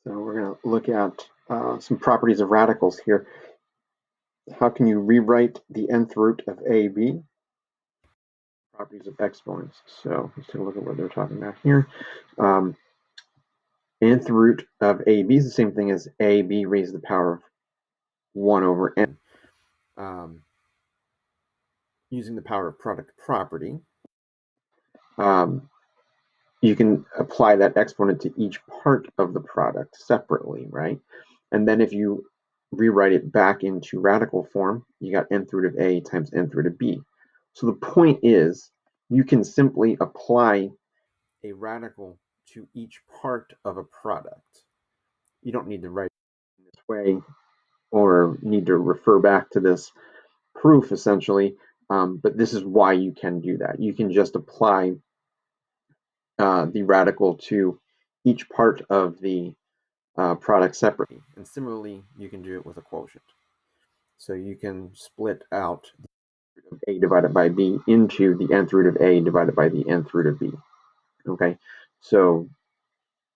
So we're going to look at some properties of radicals here. How can you rewrite the nth root of AB? Properties of exponents. So let's take a look at what they're talking about here. Nth root of AB is the same thing as AB raised to the power of 1 over n. Using the power of product property, you can apply that exponent to each part of the product separately, right? And then if you rewrite it back into radical form, you got nth root of A times nth root of B. So the point is, you can simply apply a radical to each part of a product. You don't need to write it in this way or need to refer back to this proof, essentially. But this is why you can do that. You can just apply the radical to each part of the product separately. And similarly, you can do it with a quotient. So you can split out the root of A divided by B into the nth root of A divided by the nth root of B. Okay, so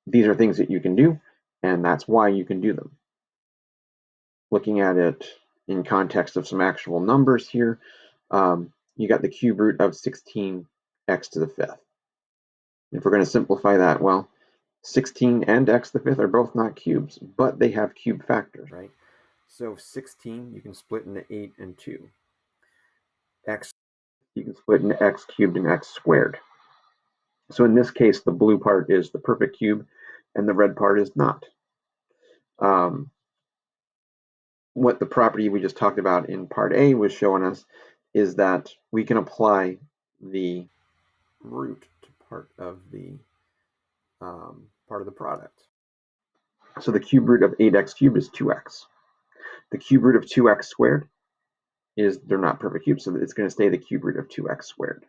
these are things that you can do, and that's why you can do them. Looking at it in context of some actual numbers here, you got the cube root of 16x to the fifth. If we're going to simplify that, well, 16 and x to the fifth are both not cubes, but they have cube factors, right? So 16 you can split into 8 and 2. X you can split into x cubed and x squared. So in this case, the blue part is the perfect cube, and the red part is not. What the property we just talked about in part A was showing us is that we can apply the root to part of the product. So the cube root of 8x cubed is 2x. The cube root of 2x squared is, they're not perfect cubes, so it's going to stay the cube root of 2x squared.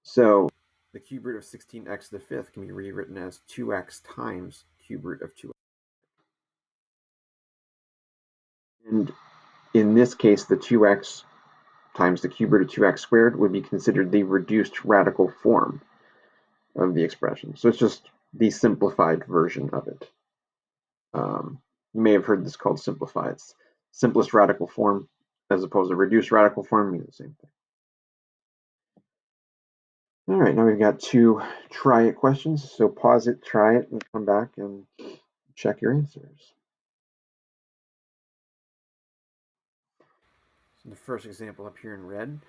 So the cube root of 16x to the fifth can be rewritten as 2x times cube root of 2x. And in this case, the 2x times the cube root of 2x squared would be considered the reduced radical form of the expression. So it's just the simplified version of it. You may have heard this called simplified. It's simplest radical form as opposed to reduced radical form means the same thing. All right, now we've got two try it questions. So pause it, try it, and come back and check your answers. So the first example up here in red,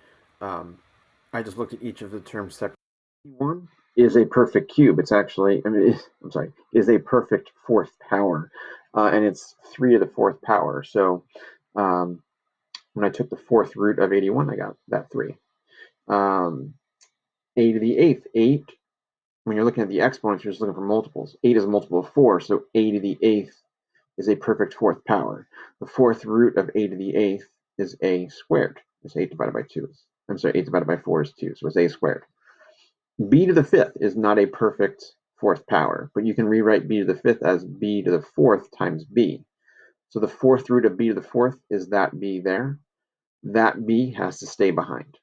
I just looked at each of the terms separately. One is a perfect cube. It's actually, is a perfect fourth power, and it's 3 to the fourth power. So when I took the fourth root of 81, I got that 3. A to the eighth, 8. When you're looking at the exponents, you're just looking for multiples. 8 is a multiple of 4, so a to the eighth is a perfect fourth power. The fourth root of a to the eighth is a squared. It's 8 divided by 2. 8 divided by 4 is 2, so it's a squared. B to the fifth is not a perfect fourth power, but you can rewrite b to the fifth as b to the fourth times b. So the fourth root of b to the fourth is that b there. That b has to stay behind.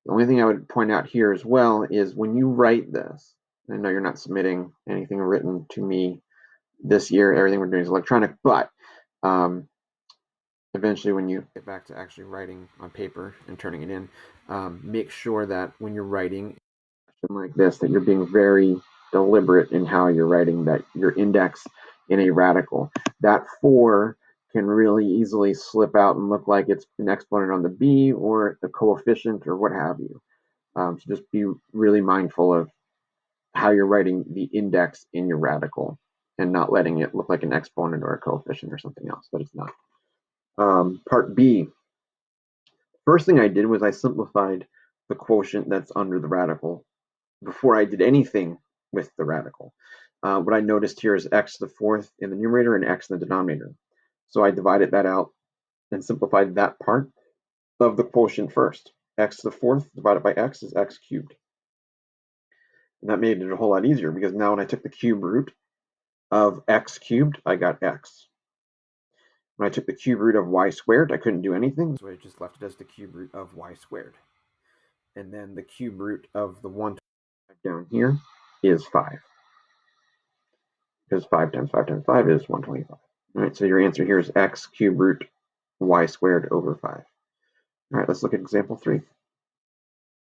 The only thing I would point out here as well is when you write this, I know you're not submitting anything written to me this year, everything we're doing is electronic, but eventually when you get back to actually writing on paper and turning it in, make sure that when you're writing like this, that you're being very deliberate in how you're writing that your index in a radical. That 4 can really easily slip out and look like it's an exponent on the b or the coefficient or what have you. So just be really mindful of how you're writing the index in your radical and not letting it look like an exponent or a coefficient or something else that it's not. Part B. First thing I did was I simplified the quotient that's under the radical before I did anything with the radical. What I noticed here is x to the fourth in the numerator and x in the denominator. So I divided that out and simplified that part of the quotient first. X to the fourth divided by x is x cubed. And that made it a whole lot easier because now when I took the cube root of x cubed, I got x. When I took the cube root of y squared, I couldn't do anything, so I just left it as the cube root of y squared. And then the cube root of the 1 down here is 5. because 5 times 5 times 5 is 125. All right, so your answer here is x cubed root y squared over 5. All right, let's look at example 3.